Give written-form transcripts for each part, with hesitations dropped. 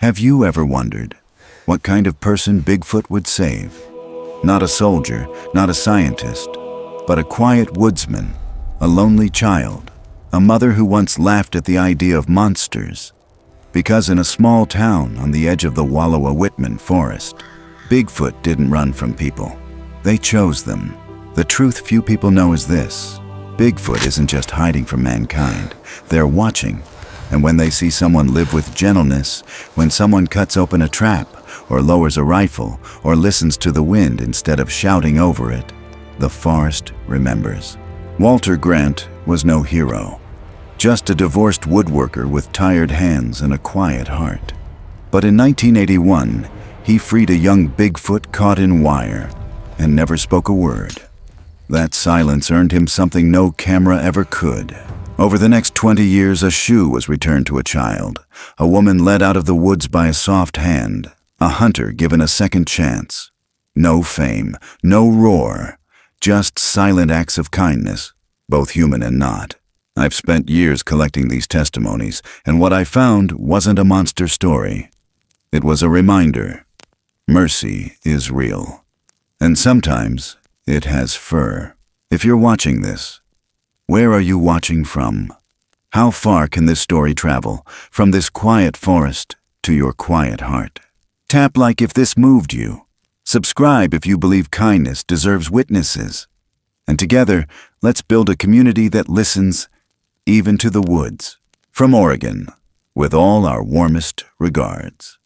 Have you ever wondered what kind of person Bigfoot would save? Not a soldier, not a scientist, but a quiet woodsman, a lonely child, a mother who once laughed at the idea of monsters. Because in a small town on the edge of the Wallowa Whitman forest, Bigfoot didn't run from people. They chose them. The truth few people know is this: Bigfoot isn't just hiding from mankind. They're watching. And when they see someone live with gentleness, when someone cuts open a trap, or lowers a rifle, or listens to the wind instead of shouting over it, the forest remembers. Walter Grant was no hero, just a divorced woodworker with tired hands and a quiet heart. But in 1981, he freed a young Bigfoot caught in wire and never spoke a word. That silence earned him something no camera ever could. Over the next 20 years, a shoe was returned to a child, a woman led out of the woods by a soft hand, a hunter given a second chance. No fame, no roar, just silent acts of kindness, both human and not. I've spent years collecting these testimonies, and what I found wasn't a monster story. It was a reminder. Mercy is real. And sometimes it has fur. If you're watching this, where are you watching from? How far can this story travel, from this quiet forest to your quiet heart? Tap like if this moved you. Subscribe if you believe kindness deserves witnesses. And together, let's build a community that listens, even to the woods. From Oregon, with all our warmest regards.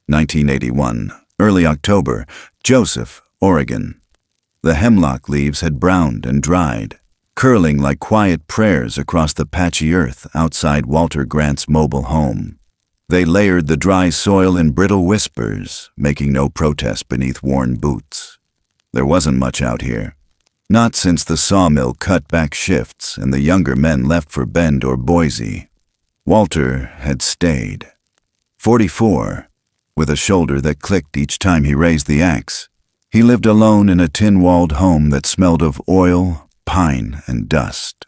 1981, early October, Joseph, Oregon. The hemlock leaves had browned and dried, curling like quiet prayers across the patchy earth outside Walter Grant's mobile home. They layered the dry soil in brittle whispers, making no protest beneath worn boots. There wasn't much out here. Not since the sawmill cut back shifts and the younger men left for Bend or Boise. Walter had stayed. 44, with a shoulder that clicked each time he raised the axe. He lived alone in a tin-walled home that smelled of oil, pine, and dust.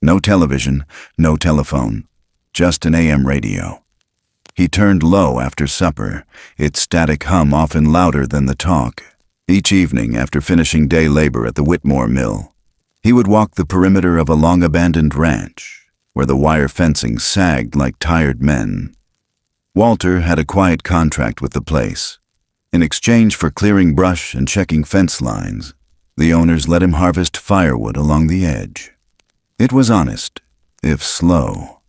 No television, no telephone, just an AM radio. He turned low after supper, its static hum often louder than the talk. Each evening, after finishing day labor at the Whitmore mill, he would walk the perimeter of a long-abandoned ranch, where the wire fencing sagged like tired men. Walter had a quiet contract with the place. In exchange for clearing brush and checking fence lines, the owners let him harvest firewood along the edge. It was honest, if slow.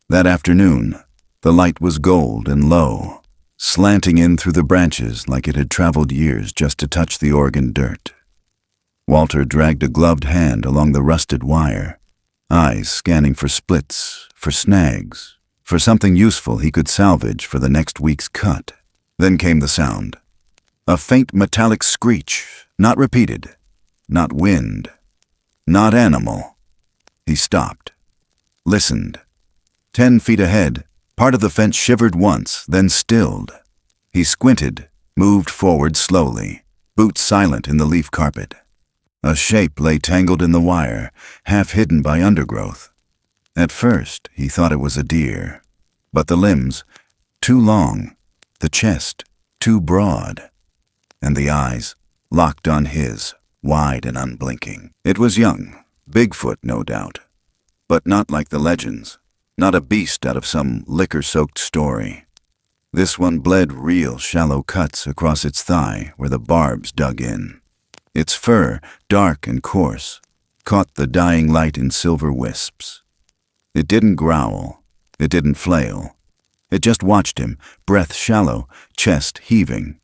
That afternoon, the light was gold and low, slanting in through the branches like it had traveled years just to touch the Oregon dirt. Walter dragged a gloved hand along the rusted wire, eyes scanning for splits, for snags, for something useful he could salvage for the next week's cut. Then came the sound. A faint metallic screech, not repeated, not wind, not animal. He stopped, listened. 10 feet ahead, part of the fence shivered once, then stilled. He squinted, moved forward slowly, boots silent in the leaf carpet. A shape lay tangled in the wire, half hidden by undergrowth. At first, he thought it was a deer, but the limbs, too long, the chest, too broad, and the eyes, locked on his, wide and unblinking. It was young, Bigfoot, no doubt, but not like the legends, not a beast out of some liquor-soaked story. This one bled real shallow cuts across its thigh where the barbs dug in. Its fur, dark and coarse, caught the dying light in silver wisps. It didn't growl, it didn't flail. It just watched him, breath shallow, chest heaving.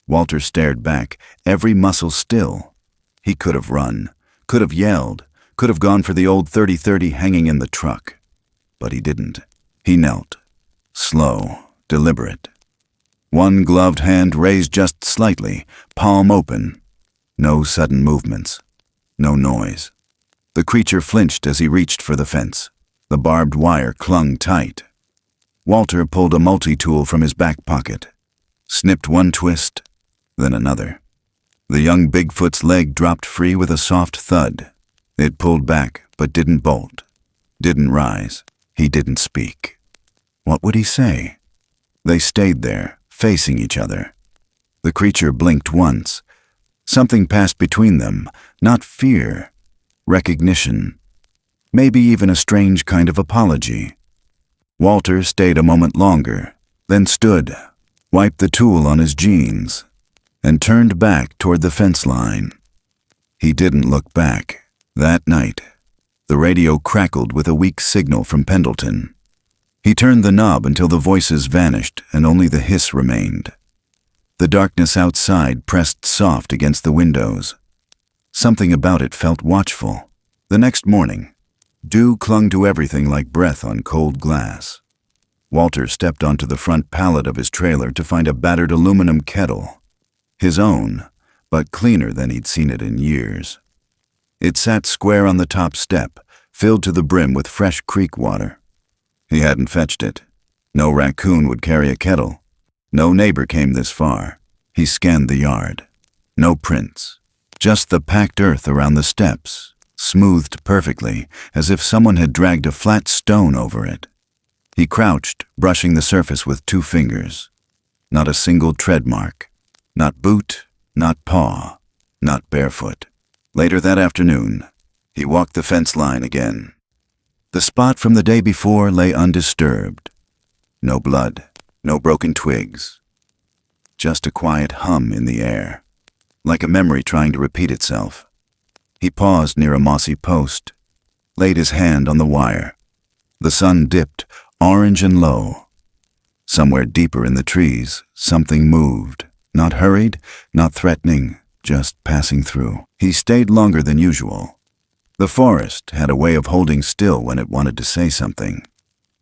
Walter stared back, every muscle still. He could have run, could have yelled, could have gone for the old 30-30 hanging in the truck. But he didn't. He knelt, slow, deliberate. One gloved hand raised just slightly, palm open. No sudden movements, no noise. The creature flinched as he reached for the fence. The barbed wire clung tight. Walter pulled a multi-tool from his back pocket, snipped one twist, then another. The young Bigfoot's leg dropped free with a soft thud. It pulled back, but didn't bolt, didn't rise. He didn't speak. What would he say? They stayed there, facing each other. The creature blinked once. Something passed between them, not fear, recognition, maybe even a strange kind of apology. Walter stayed a moment longer, then stood, wiped the tool on his jeans, and turned back toward the fence line. He didn't look back. That night, the radio crackled with a weak signal from Pendleton. He turned the knob until the voices vanished and only the hiss remained. The darkness outside pressed soft against the windows. Something about it felt watchful. The next morning, dew clung to everything like breath on cold glass. Walter stepped onto the front pallet of his trailer to find a battered aluminum kettle. His own, but cleaner than he'd seen it in years. It sat square on the top step, filled to the brim with fresh creek water. He hadn't fetched it. No raccoon would carry a kettle. No neighbor came this far. He scanned the yard. No prints. Just the packed earth around the steps, smoothed perfectly, as if someone had dragged a flat stone over it. He crouched, brushing the surface with 2 fingers. Not a single tread mark. Not boot, not paw, not barefoot. Later that afternoon, he walked the fence line again. The spot from the day before lay undisturbed. No blood, no broken twigs. Just a quiet hum in the air, like a memory trying to repeat itself. He paused near a mossy post, laid his hand on the wire. The sun dipped, orange and low. Somewhere deeper in the trees, something moved. Not hurried, not threatening, just passing through. He stayed longer than usual. The forest had a way of holding still when it wanted to say something.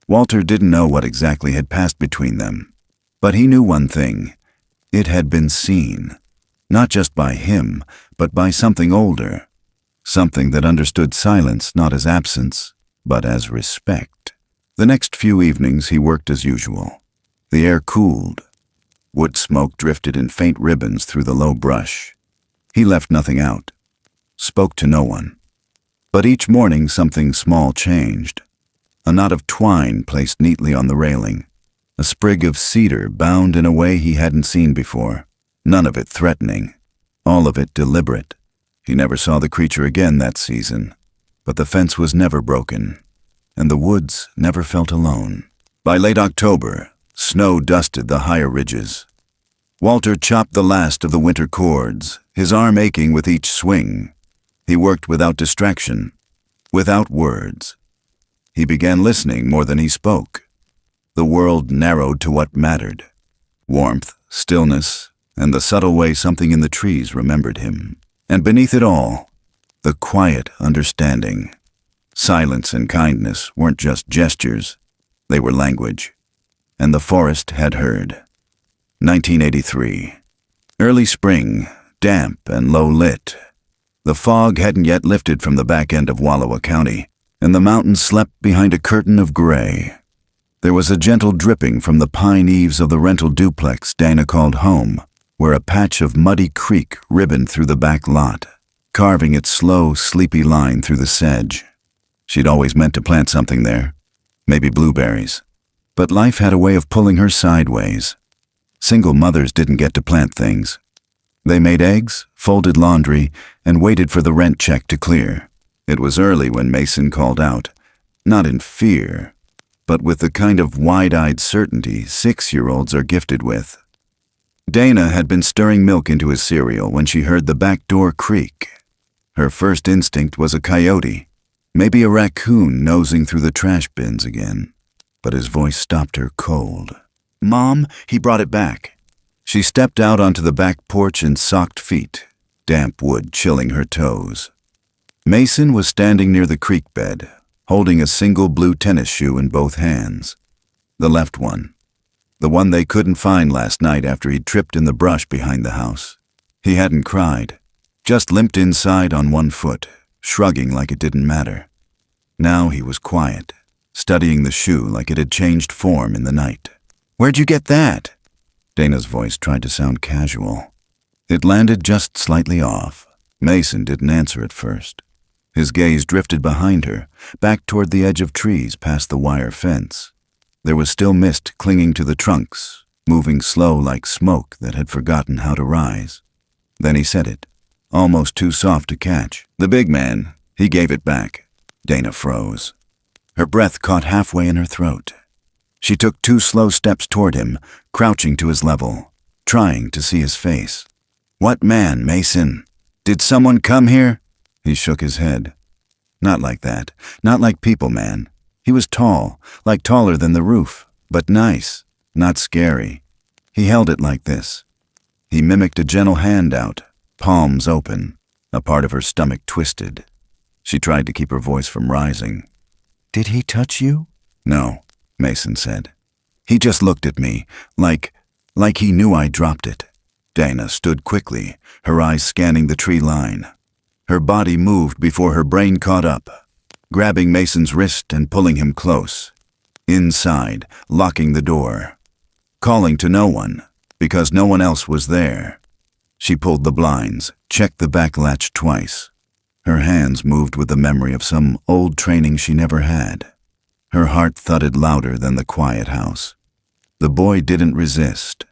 Walter didn't know what exactly had passed between them, but he knew one thing. It had been seen, not just by him, but by something older, something that understood silence not as absence, but as respect. The next few evenings he worked as usual. The air cooled. Wood smoke drifted in faint ribbons through the low brush. He left nothing out, spoke to no one. But each morning something small changed. A knot of twine placed neatly on the railing. A sprig of cedar bound in a way he hadn't seen before. None of it threatening. All of it deliberate. He never saw the creature again that season. But the fence was never broken, and the woods never felt alone. By late October, snow dusted the higher ridges. Walter chopped the last of the winter cords, his arm aching with each swing. He worked without distraction, without words. He began listening more than he spoke. The world narrowed to what mattered. Warmth, stillness, and the subtle way something in the trees remembered him. And beneath it all, the quiet understanding. Silence and kindness weren't just gestures, they were language. And the forest had heard. 1983. Early spring, damp and low-lit. The fog hadn't yet lifted from the back end of Wallowa County, and the mountains slept behind a curtain of gray. There was a gentle dripping from the pine eaves of the rental duplex Dana called home, where a patch of muddy creek ribboned through the back lot, carving its slow, sleepy line through the sedge. She'd always meant to plant something there, maybe blueberries. But life had a way of pulling her sideways. Single mothers didn't get to plant things. They made eggs, folded laundry, and waited for the rent check to clear. It was early when Mason called out, not in fear, but with the kind of wide-eyed certainty 6-year-olds are gifted with. Dana had been stirring milk into his cereal when she heard the back door creak. Her first instinct was a coyote, maybe a raccoon nosing through the trash bins again. But his voice stopped her cold. "Mom," he brought it back. She stepped out onto the back porch in socked feet, damp wood chilling her toes. Mason was standing near the creek bed, holding a single blue tennis shoe in both hands. The left one. The one they couldn't find last night after he'd tripped in the brush behind the house. He hadn't cried, just limped inside on one foot, shrugging like it didn't matter. Now he was quiet, studying the shoe like it had changed form in the night. "Where'd you get that?" Dana's voice tried to sound casual. It landed just slightly off. Mason didn't answer at first. His gaze drifted behind her, back toward the edge of trees past the wire fence. There was still mist clinging to the trunks, moving slow like smoke that had forgotten how to rise. Then he said it, almost too soft to catch. "The big man." He gave it back. Dana froze. Her breath caught halfway in her throat. She took 2 slow steps toward him, crouching to his level, trying to see his face. "What man, Mason? Did someone come here?" He shook his head. "Not like that. Not like people, man. He was tall, like taller than the roof, but nice, not scary." He held it like this. He mimicked a gentle hand out, palms open. A part of her stomach twisted. She tried to keep her voice from rising. "Did he touch you?" "No," Mason said. "He just looked at me, like he knew I dropped it." Dana stood quickly, her eyes scanning the tree line. Her body moved before her brain caught up, grabbing Mason's wrist and pulling him close. Inside, locking the door. Calling to no one, because no one else was there. She pulled the blinds, checked the back latch twice. Her hands moved with the memory of some old training she never had. Her heart thudded louder than the quiet house. The boy didn't resist.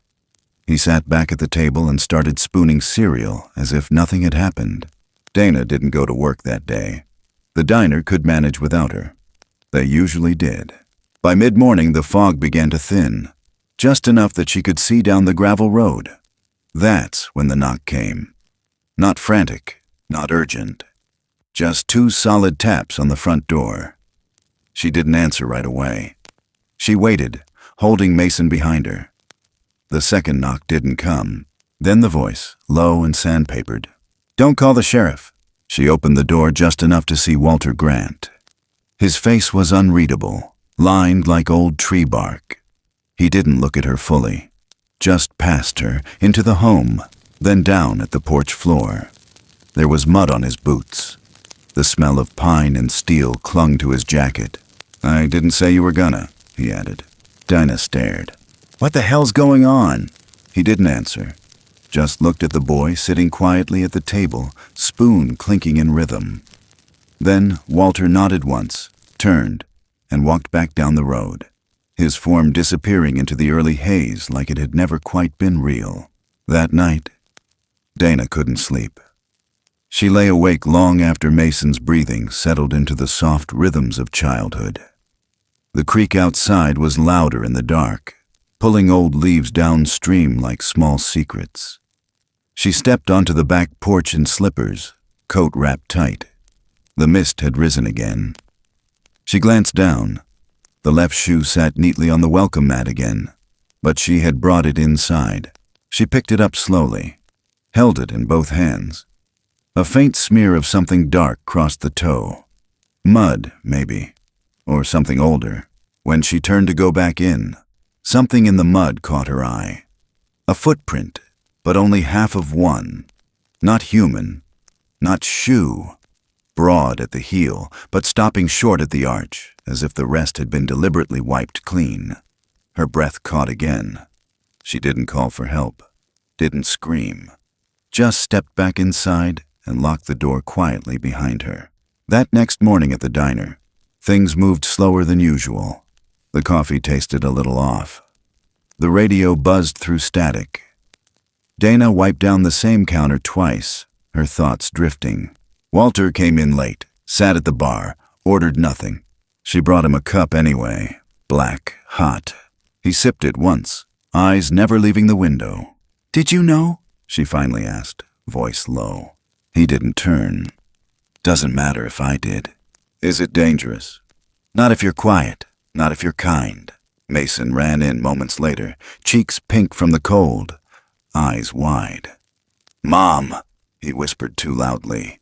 He sat back at the table and started spooning cereal as if nothing had happened. Dana didn't go to work that day. The diner could manage without her. They usually did. By mid-morning, the fog began to thin, just enough that she could see down the gravel road. That's when the knock came. Not frantic, not urgent. Just 2 solid taps on the front door. She didn't answer right away. She waited, holding Mason behind her. The second knock didn't come. Then the voice, low and sandpapered. "Don't call the sheriff." She opened the door just enough to see Walter Grant. His face was unreadable, lined like old tree bark. He didn't look at her fully. Just past her, into the home, then down at the porch floor. There was mud on his boots. The smell of pine and steel clung to his jacket. "I didn't say you were gonna," he added. Dinah stared. "What the hell's going on?" He didn't answer, just looked at the boy sitting quietly at the table, spoon clinking in rhythm. Then Walter nodded once, turned, and walked back down the road, his form disappearing into the early haze like it had never quite been real. That night, Dana couldn't sleep. She lay awake long after Mason's breathing settled into the soft rhythms of childhood. The creek outside was louder in the dark, pulling old leaves downstream like small secrets. She stepped onto the back porch in slippers, coat wrapped tight. The mist had risen again. She glanced down. The left shoe sat neatly on the welcome mat again, but she had brought it inside. She picked it up slowly, held it in both hands. A faint smear of something dark crossed the toe. Mud, maybe, or something older. When she turned to go back in, something in the mud caught her eye. A footprint, but only half of one. Not human, not shoe. Broad at the heel, but stopping short at the arch, as if the rest had been deliberately wiped clean. Her breath caught again. She didn't call for help, didn't scream. Just stepped back inside and locked the door quietly behind her. That next morning at the diner, things moved slower than usual. The coffee tasted a little off. The radio buzzed through static. Dana wiped down the same counter twice, her thoughts drifting. Walter came in late, sat at the bar, ordered nothing. She brought him a cup anyway, black, hot. He sipped it once, eyes never leaving the window. "Did you know?" she finally asked, voice low. He didn't turn. "Doesn't matter if I did." "Is it dangerous?" "Not if you're quiet, not if you're kind." Mason ran in moments later, cheeks pink from the cold, eyes wide. "Mom," he whispered too loudly.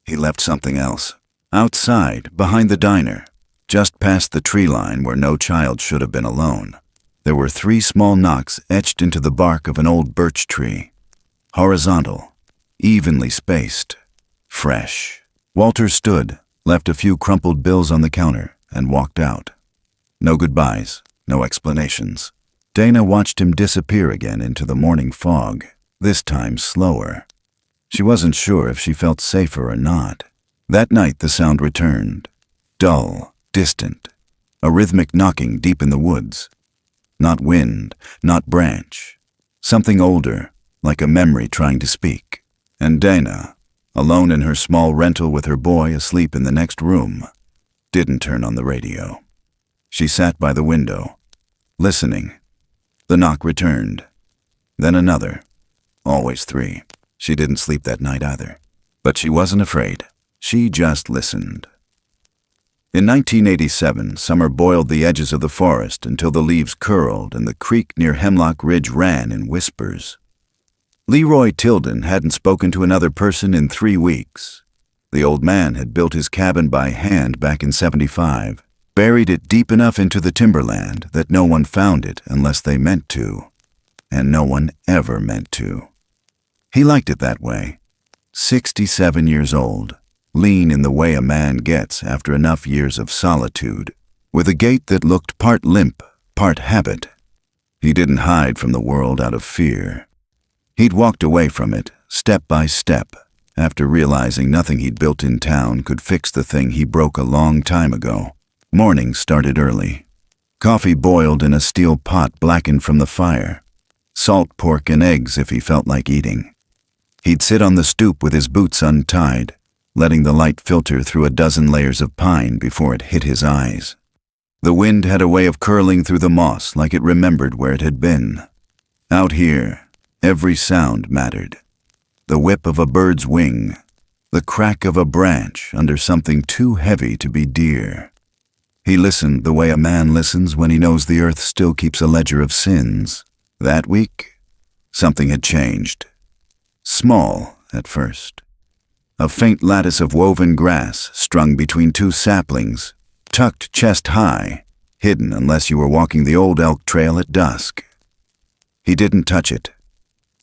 He left something else. Outside, behind the diner, just past the tree line where no child should have been alone, there were 3 small knocks etched into the bark of an old birch tree. Horizontal, evenly spaced, fresh. Walter stood, left a few crumpled bills on the counter, and walked out. No goodbyes, no explanations. Dana watched him disappear again into the morning fog, this time slower. She wasn't sure if she felt safer or not. That night the sound returned, dull, distant, a rhythmic knocking deep in the woods. Not wind, not branch. Something older, like a memory trying to speak. And Dana, alone in her small rental with her boy asleep in the next room, didn't turn on the radio. She sat by the window, listening. The knock returned. Then another. Always 3. She didn't sleep that night either. But she wasn't afraid. She just listened. In 1987, summer boiled the edges of the forest until the leaves curled and the creek near Hemlock Ridge ran in whispers. Leroy Tilden hadn't spoken to another person in 3 weeks. The old man had built his cabin by hand back in '75, buried it deep enough into the timberland that no one found it unless they meant to, and no one ever meant to. He liked it that way. 67 years old, lean in the way a man gets after enough years of solitude, with a gait that looked part limp, part habit. He didn't hide from the world out of fear. He'd walked away from it, step by step, after realizing nothing he'd built in town could fix the thing he broke a long time ago. Morning started early. Coffee boiled in a steel pot blackened from the fire. Salt pork and eggs if he felt like eating. He'd sit on the stoop with his boots untied, letting the light filter through a dozen layers of pine before it hit his eyes. The wind had a way of curling through the moss like it remembered where it had been. Out here, every sound mattered. The whip of a bird's wing, the crack of a branch under something too heavy to be dear. He listened the way a man listens when he knows the earth still keeps a ledger of sins. That week, something had changed. Small at first. A faint lattice of woven grass strung between 2 saplings, tucked chest high, hidden unless you were walking the old elk trail at dusk. He didn't touch it,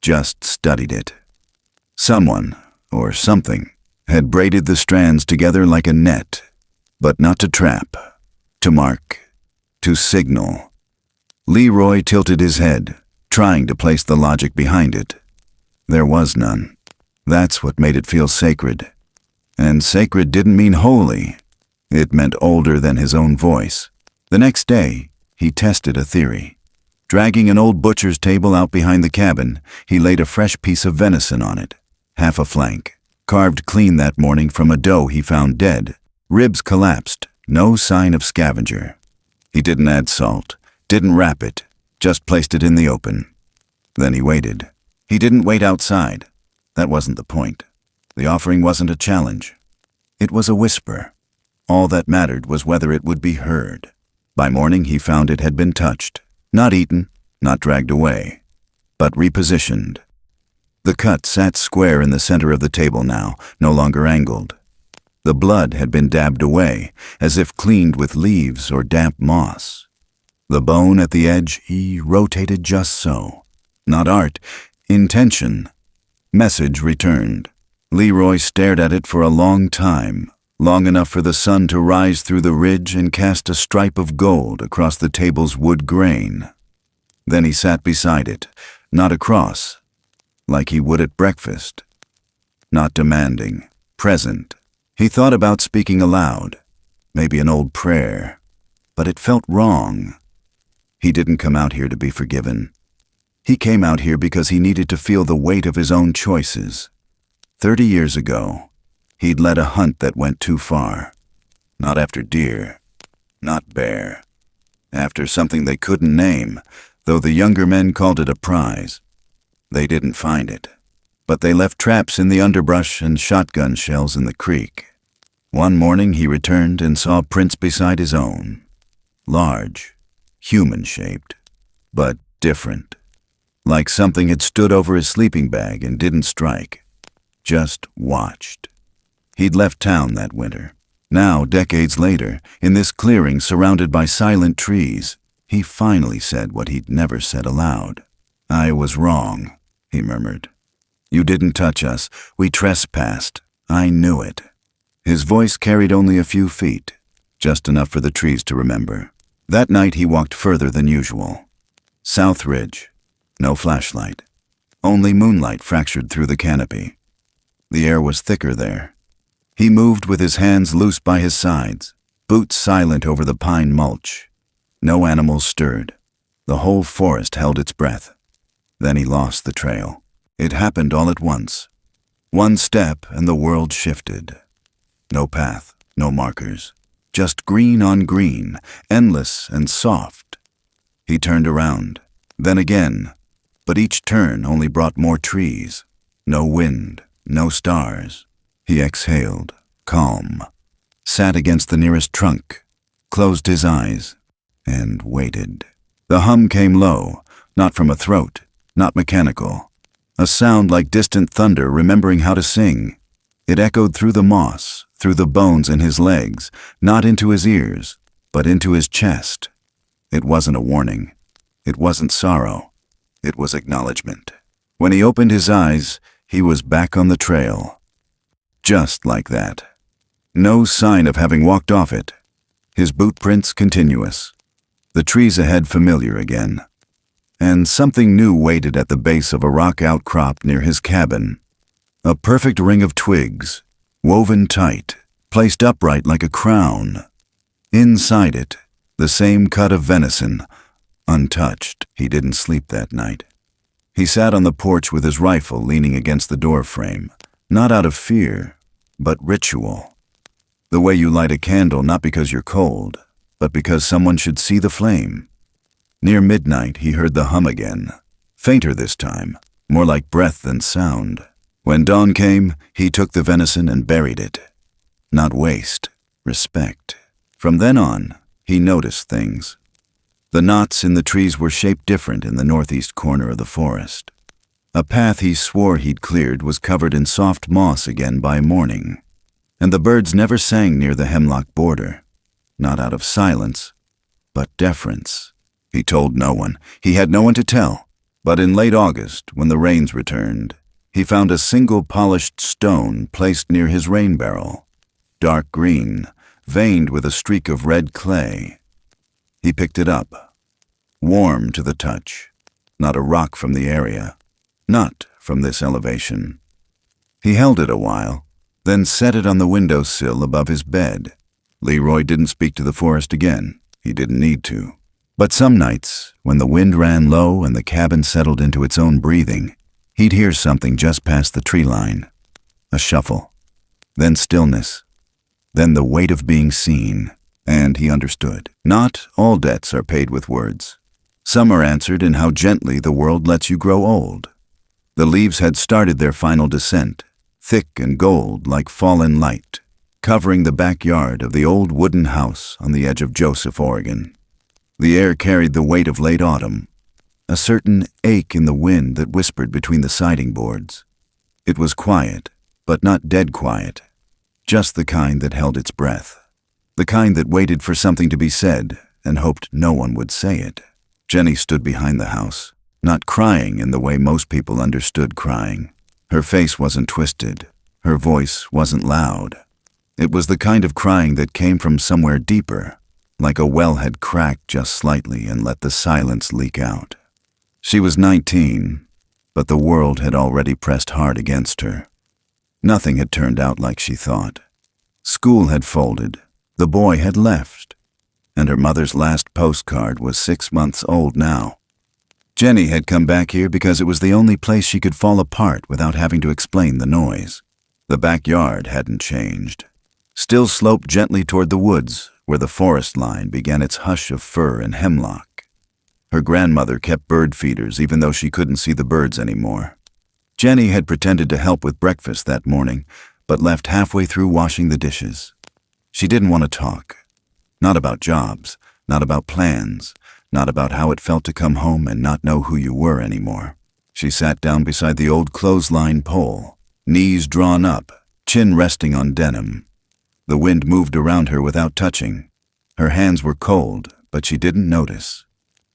just studied it. Someone, or something, had braided the strands together like a net, but not to trap, to mark, to signal. Leroy tilted his head, trying to place the logic behind it. There was none. That's what made it feel sacred. And sacred didn't mean holy. It meant older than his own voice. The next day, he tested a theory. Dragging an old butcher's table out behind the cabin, he laid a fresh piece of venison on it, half a flank, carved clean that morning from a doe he found dead. Ribs collapsed, no sign of scavenger. He didn't add salt, didn't wrap it, just placed it in the open. Then he waited. He didn't wait outside. That wasn't the point. The offering wasn't a challenge. It was a whisper. All that mattered was whether it would be heard. By morning he found it had been touched. Not eaten, not dragged away, but repositioned. The cut sat square in the center of the table now, no longer angled. The blood had been dabbed away, as if cleaned with leaves or damp moss. The bone at the edge he rotated just so. Not art, intention. Message returned. Leroy stared at it for a long time, long enough for the sun to rise through the ridge and cast a stripe of gold across the table's wood grain. Then he sat beside it, not across, like he would at breakfast. Not demanding, present. He thought about speaking aloud, maybe an old prayer, but it felt wrong. He didn't come out here to be forgiven. He came out here because he needed to feel the weight of his own choices. 30 years ago, he'd led a hunt that went too far. Not after deer, not bear. After something they couldn't name, though the younger men called it a prize. They didn't find it, but they left traps in the underbrush and shotgun shells in the creek. One morning he returned and saw prints beside his own. Large, human-shaped, but different. Like something had stood over his sleeping bag and didn't strike. Just watched. He'd left town that winter. Now, decades later, in this clearing surrounded by silent trees, he finally said what he'd never said aloud. "I was wrong," he murmured. "You didn't touch us. We trespassed. I knew it." His voice carried only a few feet, just enough for the trees to remember. That night he walked further than usual. South Ridge. No flashlight. Only moonlight fractured through the canopy. The air was thicker there. He moved with his hands loose by his sides, boots silent over the pine mulch. No animals stirred. The whole forest held its breath. Then he lost the trail. It happened all at once. One step and the world shifted. No path, no markers. Just green on green, endless and soft. He turned around, then again, but each turn only brought more trees. No wind, no stars. He exhaled, calm, sat against the nearest trunk, closed his eyes, and waited. The hum came low, not from a throat, not mechanical. A sound like distant thunder remembering how to sing. It echoed through the moss, through the bones in his legs, not into his ears, but into his chest. It wasn't a warning. It wasn't sorrow. It was acknowledgement. When he opened his eyes, he was back on the trail. Just like that. No sign of having walked off it. His boot prints continuous. The trees ahead familiar again. And something new waited at the base of a rock outcrop near his cabin. A perfect ring of twigs, woven tight, placed upright like a crown. Inside it, the same cut of venison, untouched. He didn't sleep that night. He sat on the porch with his rifle leaning against the door frame, not out of fear, but ritual. The way you light a candle not because you're cold, but because someone should see the flame. Near midnight, he heard the hum again, fainter this time, more like breath than sound. When dawn came, he took the venison and buried it. Not waste, respect. From then on, he noticed things. The knots in the trees were shaped different in the northeast corner of the forest. A path he swore he'd cleared was covered in soft moss again by morning. And the birds never sang near the hemlock border. Not out of silence, but deference. He told no one. He had no one to tell. But in late August, when the rains returned, he found a single polished stone placed near his rain barrel. Dark green, veined with a streak of red clay. He picked it up. Warm to the touch. Not a rock from the area. Not from this elevation. He held it a while, then set it on the windowsill above his bed. Leroy didn't speak to the forest again. He didn't need to. But some nights, when the wind ran low and the cabin settled into its own breathing, he'd hear something just past the tree line. A shuffle. Then stillness. Then the weight of being seen. And he understood. Not all debts are paid with words. Some are answered in how gently the world lets you grow old. The leaves had started their final descent, thick and gold like fallen light, covering the backyard of the old wooden house on the edge of Joseph, Oregon. The air carried the weight of late autumn, a certain ache in the wind that whispered between the siding boards. It was quiet, but not dead quiet, just the kind that held its breath, the kind that waited for something to be said and hoped no one would say it. Jenny stood behind the house, not crying in the way most people understood crying. Her face wasn't twisted, her voice wasn't loud. It was the kind of crying that came from somewhere deeper, like a well had cracked just slightly and let the silence leak out. She was 19, but the world had already pressed hard against her. Nothing had turned out like she thought. School had folded, the boy had left, and her mother's last postcard was 6 months old now. Jenny had come back here because it was the only place she could fall apart without having to explain the noise. The backyard hadn't changed. Still sloped gently toward the woods, where the forest line began its hush of fir and hemlock. Her grandmother kept bird feeders even though she couldn't see the birds anymore. Jenny had pretended to help with breakfast that morning, but left halfway through washing the dishes. She didn't want to talk. Not about jobs, not about plans, not about how it felt to come home and not know who you were anymore. She sat down beside the old clothesline pole, knees drawn up, chin resting on denim. The wind moved around her without touching. Her hands were cold, but she didn't notice.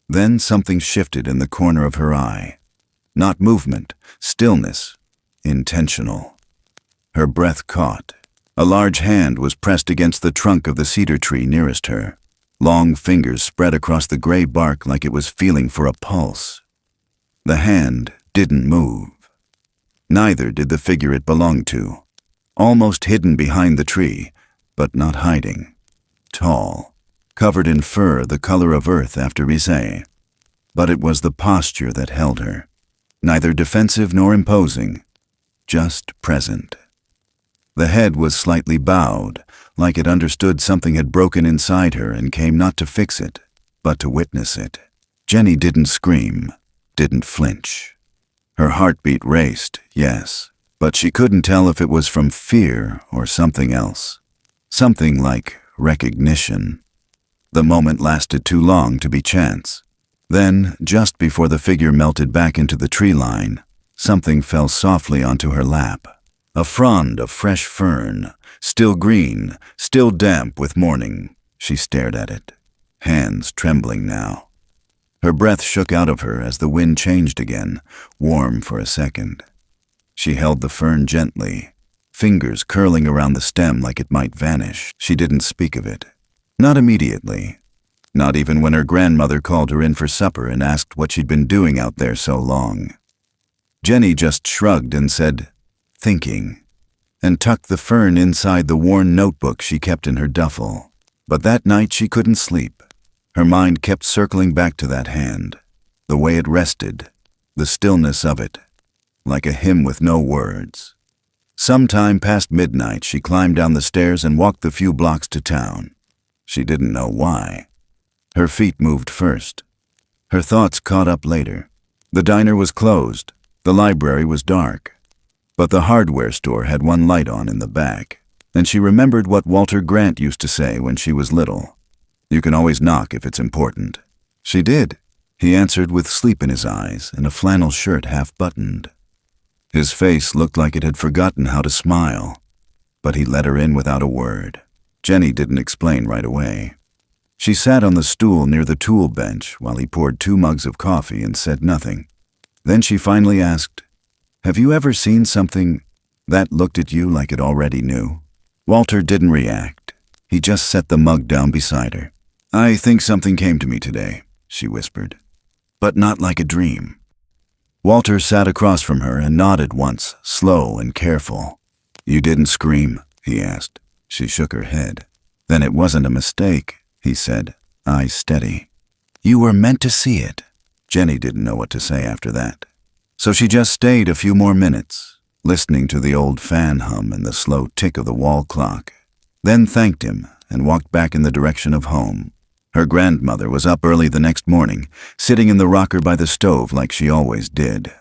Then something shifted in the corner of her eye. Not movement, stillness, intentional. Her breath caught. A large hand was pressed against the trunk of the cedar tree nearest her. Long fingers spread across the gray bark like it was feeling for a pulse. The hand didn't move. Neither did the figure it belonged to. Almost hidden behind the tree, but not hiding. tall, covered in fur the color of earth after Risée. But it was the posture that held her, neither defensive nor imposing, just present. The head was slightly bowed, like it understood something had broken inside her and came not to fix it, but to witness it. Jenny didn't scream, didn't flinch. Her heartbeat raced, yes, but she couldn't tell if it was from fear or something else. Something like recognition. The moment lasted too long to be chance. Then, just before the figure melted back into the tree line, something fell softly onto her lap. A frond of fresh fern, still green, still damp with morning. She stared at it, hands trembling now. Her breath shook out of her as the wind changed again, warm for a second. She held the fern gently, fingers curling around the stem like it might vanish. She didn't speak of it. Not immediately. Not even when her grandmother called her in for supper and asked what she'd been doing out there so long. Jenny just shrugged and said, "Thinking," and tucked the fern inside the worn notebook she kept in her duffel. But that night she couldn't sleep. Her mind kept circling back to that hand, the way it rested, the stillness of it, like a hymn with no words. Sometime past midnight, she climbed down the stairs and walked the few blocks to town. She didn't know why. Her feet moved first. Her thoughts caught up later. The diner was closed. The library was dark. But the hardware store had one light on in the back, and she remembered what Walter Grant used to say when she was little. "You can always knock if it's important." She did. He answered with sleep in his eyes and a flannel shirt half-buttoned. His face looked like it had forgotten how to smile, but he let her in without a word. Jenny didn't explain right away. She sat on the stool near the tool bench while he poured 2 mugs of coffee and said nothing. Then she finally asked, "Have you ever seen something that looked at you like it already knew?" Walter didn't react. He just set the mug down beside her. "I think something came to me today," she whispered, "but not like a dream." Walter sat across from her and nodded once, slow and careful. "You didn't scream?" he asked. She shook her head. "Then it wasn't a mistake," he said, eyes steady. "You were meant to see it." Jenny didn't know what to say after that. So she just stayed a few more minutes, listening to the old fan hum and the slow tick of the wall clock, then thanked him and walked back in the direction of home. Her grandmother was up early the next morning, sitting in the rocker by the stove like she always did.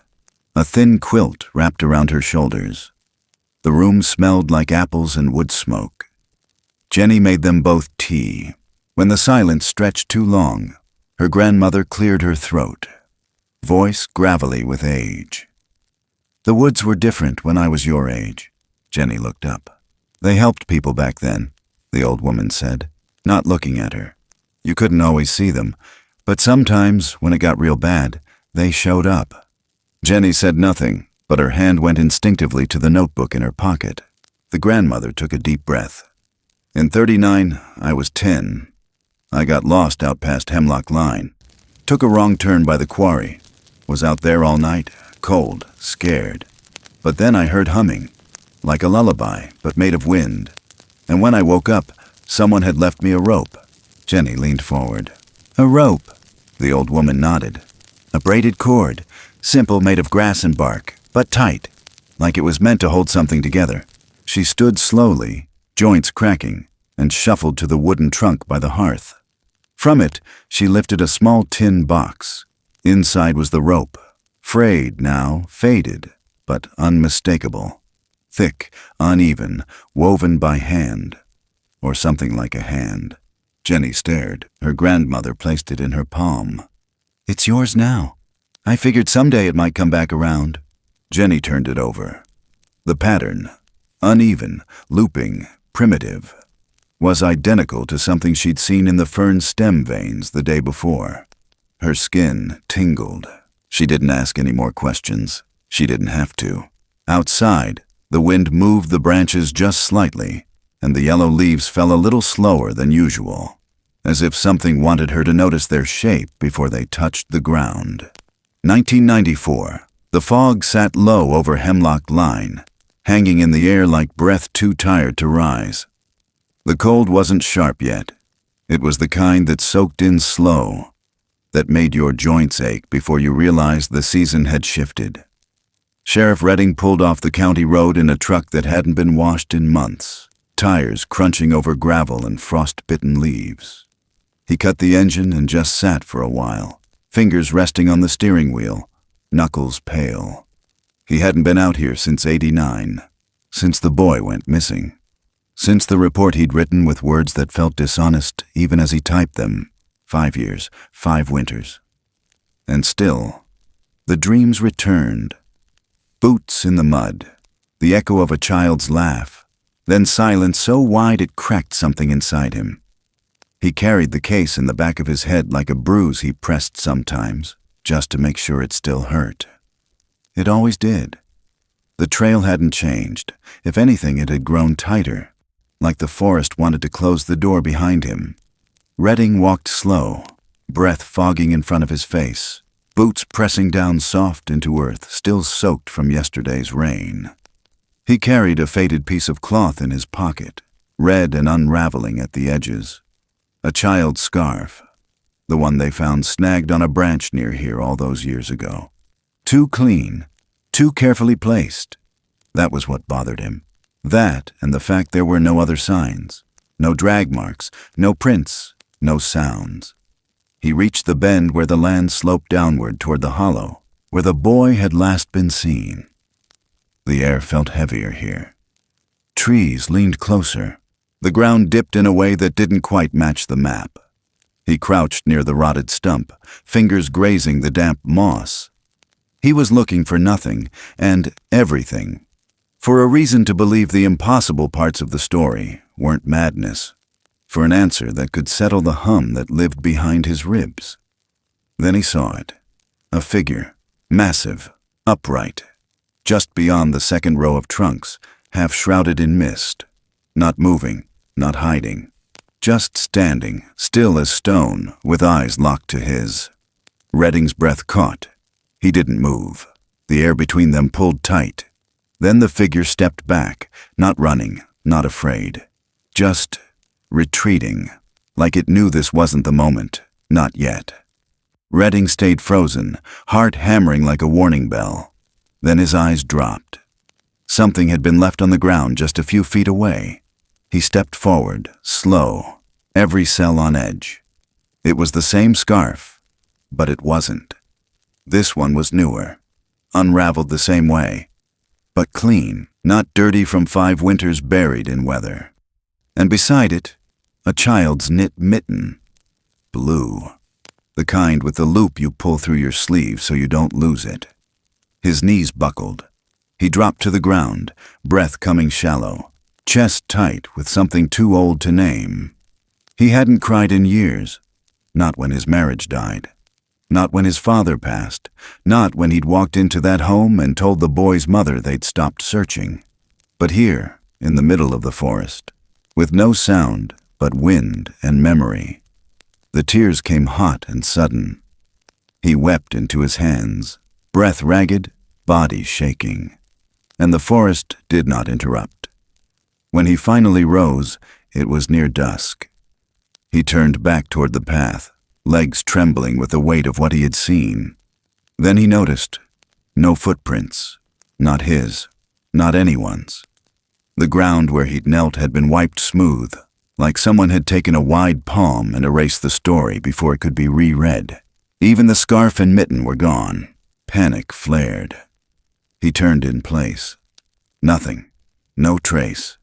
A thin quilt wrapped around her shoulders. The room smelled like apples and wood smoke. Jenny made them both tea. When the silence stretched too long, her grandmother cleared her throat, voice gravelly with age. "The woods were different when I was your age." Jenny looked up. "They helped people back then," the old woman said, not looking at her. "You couldn't always see them, but sometimes, when it got real bad, they showed up." Jenny said nothing, but her hand went instinctively to the notebook in her pocket. The grandmother took a deep breath. "In '39, I was 10. I got lost out past Hemlock Line. Took a wrong turn by the quarry. Was out there all night, cold, scared. But then I heard humming, like a lullaby, but made of wind. And when I woke up, someone had left me a rope." Jenny leaned forward. "A rope?" The old woman nodded. "A braided cord, simple, made of grass and bark, but tight, like it was meant to hold something together." She stood slowly, joints cracking, and shuffled to the wooden trunk by the hearth. From it, she lifted a small tin box. Inside was the rope, frayed now, faded, but unmistakable. Thick, uneven, woven by hand, or something like a hand. Jenny stared. Her grandmother placed it in her palm. "It's yours now. I figured someday it might come back around." Jenny turned it over. The pattern, uneven, looping, primitive, was identical to something she'd seen in the fern stem veins the day before. Her skin tingled. She didn't ask any more questions. She didn't have to. Outside, the wind moved the branches just slightly, and the yellow leaves fell a little slower than usual, as if something wanted her to notice their shape before they touched the ground. 1994. The fog sat low over Hemlock Line, hanging in the air like breath too tired to rise. The cold wasn't sharp yet, It was the kind that soaked in slow, that made your joints ache before you realized the season had shifted. Sheriff Redding pulled off the county road in a truck that hadn't been washed in months, tires crunching over gravel and frost-bitten leaves. He cut the engine and just sat for a while, fingers resting on the steering wheel, knuckles pale. He hadn't been out here since '89, since the boy went missing. Since the report he'd written with words that felt dishonest even as he typed them. 5 years, 5 winters. And still, the dreams returned. Boots in the mud, the echo of a child's laugh, then silence so wide it cracked something inside him. He carried the case in the back of his head like a bruise he pressed sometimes, just to make sure it still hurt. It always did. The trail hadn't changed. If anything, it had grown tighter, like the forest wanted to close the door behind him. Redding walked slow, breath fogging in front of his face, boots pressing down soft into earth, still soaked from yesterday's rain. He carried a faded piece of cloth in his pocket, red and unraveling at the edges. A child's scarf, the one they found snagged on a branch near here all those years ago. Too clean, too carefully placed. That was what bothered him. That and the fact there were no other signs, no drag marks, no prints, no sounds. He reached the bend where the land sloped downward toward the hollow, where the boy had last been seen. The air felt heavier here. Trees leaned closer. The ground dipped in a way that didn't quite match the map. He crouched near the rotted stump, fingers grazing the damp moss. He was looking for nothing and everything, for a reason to believe the impossible parts of the story weren't madness, for an answer that could settle the hum that lived behind his ribs. Then he saw it, a figure, massive, upright, just beyond the second row of trunks, half shrouded in mist, not moving, not hiding, just standing, still as stone, with eyes locked to his. Redding's breath caught. He didn't move. The air between them pulled tight. Then the figure stepped back, not running, not afraid, just retreating, like it knew this wasn't the moment, not yet. Redding stayed frozen, heart hammering like a warning bell. Then his eyes dropped. Something had been left on the ground just a few feet away. He stepped forward, slow, every cell on edge. It was the same scarf, but it wasn't. This one was newer, unraveled the same way, but clean, not dirty from 5 winters buried in weather. And beside it, a child's knit mitten, blue, the kind with the loop you pull through your sleeve so you don't lose it. His knees buckled. He dropped to the ground, breath coming shallow, chest tight with something too old to name. He hadn't cried in years, not when his marriage died. Not when his father passed, not when he'd walked into that home and told the boy's mother they'd stopped searching. But here, in the middle of the forest, with no sound but wind and memory, the tears came hot and sudden. He wept into his hands, breath ragged, body shaking. And the forest did not interrupt. When he finally rose, it was near dusk. He turned back toward the path, legs trembling with the weight of what he had seen. Then he noticed no footprints, not his, not anyone's. The ground where he'd knelt had been wiped smooth, like someone had taken a wide palm and erased the story before it could be reread. Even the scarf and mitten were gone. Panic flared. He turned in place. Nothing, no trace.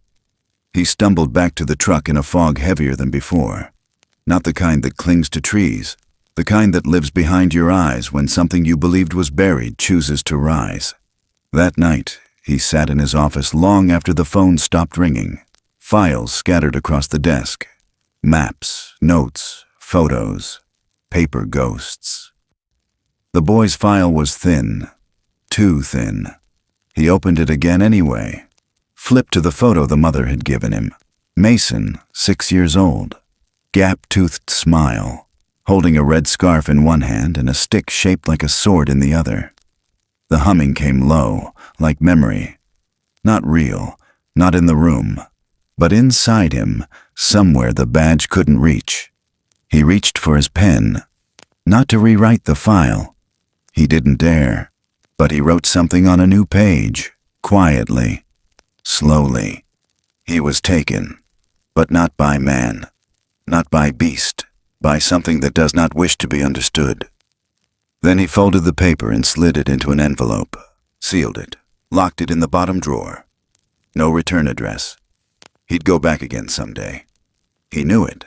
He stumbled back to the truck in a fog heavier than before. Not the kind that clings to trees, the kind that lives behind your eyes when something you believed was buried chooses to rise. That night, he sat in his office long after the phone stopped ringing. Files scattered across the desk. Maps, notes, photos, paper ghosts. The boy's file was thin, too thin. He opened it again anyway. Flipped to the photo the mother had given him. Mason, 6 years old. Gap-toothed smile, holding a red scarf in one hand and a stick shaped like a sword in the other. The humming came low, like memory. Not real, not in the room, but inside him, somewhere the badge couldn't reach. He reached for his pen, not to rewrite the file. He didn't dare, but he wrote something on a new page, quietly, slowly. He was taken, but not by man, not by beast, by something that does not wish to be understood. Then he folded the paper and slid it into an envelope, sealed it, locked it in the bottom drawer. No return address. He'd go back again someday. He knew it.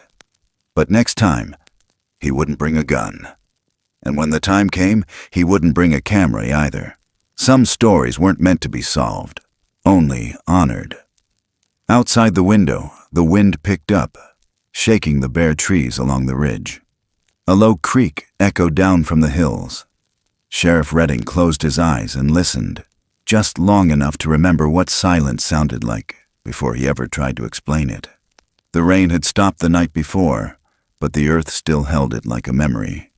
But next time, he wouldn't bring a gun. And when the time came, he wouldn't bring a camera either. Some stories weren't meant to be solved, only honored. Outside the window, the wind picked up, shaking the bare trees along the ridge. A low creak echoed down from the hills. Sheriff Redding closed his eyes and listened, just long enough to remember what silence sounded like before he ever tried to explain it. The rain had stopped the night before, but the earth still held it like a memory.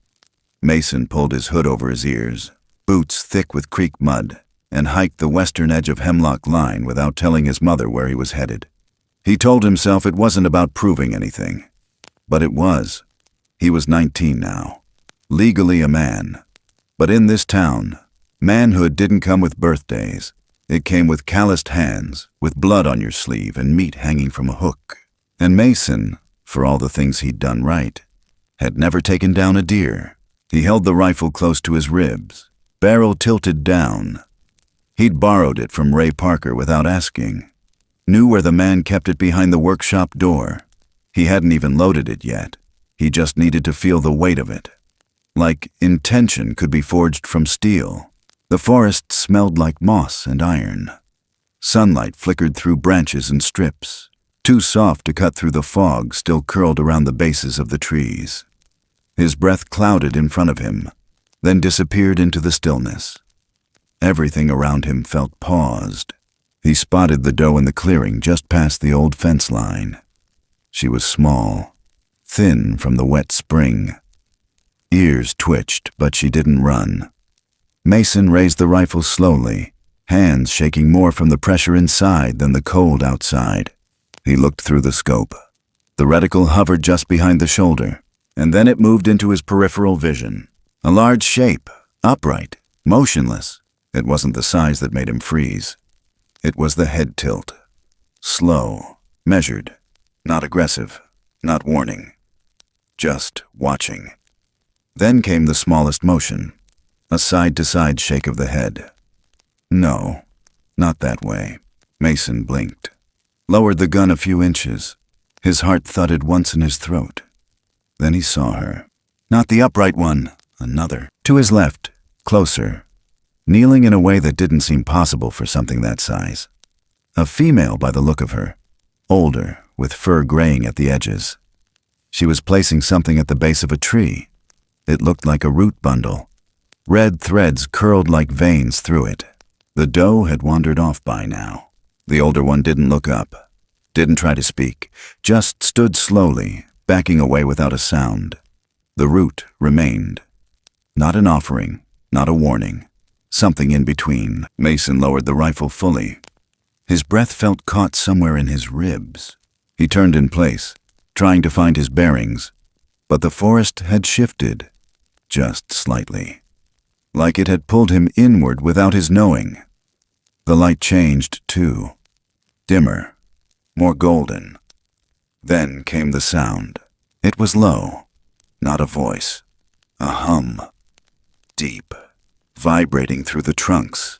Mason pulled his hood over his ears, boots thick with creek mud, and hiked the western edge of Hemlock Line without telling his mother where he was headed. He told himself it wasn't about proving anything. But it was. He was 19 now, legally a man. But in this town, manhood didn't come with birthdays. It came with calloused hands, with blood on your sleeve and meat hanging from a hook. And Mason, for all the things he'd done right, had never taken down a deer. He held the rifle close to his ribs, barrel tilted down. He'd borrowed it from Ray Parker without asking. Knew where the man kept it behind the workshop door. He hadn't even loaded it yet. He just needed to feel the weight of it. Like intention could be forged from steel. The forest smelled like moss and iron. Sunlight flickered through branches and strips, too soft to cut through the fog still curled around the bases of the trees. His breath clouded in front of him, then disappeared into the stillness. Everything around him felt paused. He spotted the doe in the clearing just past the old fence line. She was small, thin from the wet spring. Ears twitched, but she didn't run. Mason raised the rifle slowly, hands shaking more from the pressure inside than the cold outside. He looked through the scope. The reticle hovered just behind the shoulder, and then it moved into his peripheral vision. A large shape, upright, motionless. It wasn't the size that made him freeze. It was the head tilt. Slow, measured, not aggressive, not warning. Just watching. Then came the smallest motion, a side-to-side shake of the head. No, not that way. Mason blinked, lowered the gun a few inches. His heart thudded once in his throat. Then he saw her. Not the upright one, another. To his left, closer, kneeling in a way that didn't seem possible for something that size. A female by the look of her, older, with fur graying at the edges. She was placing something at the base of a tree. It looked like a root bundle. Red threads curled like veins through it. The doe had wandered off by now. The older one didn't look up, didn't try to speak, just stood slowly, backing away without a sound. The root remained. Not an offering, not a warning. Something in between. Mason lowered the rifle fully. His breath felt caught somewhere in his ribs. He turned in place, trying to find his bearings, but the forest had shifted, just slightly, like it had pulled him inward without his knowing. The light changed, too. Dimmer, more golden. Then came the sound. It was low, not a voice, a hum, deep, vibrating through the trunks,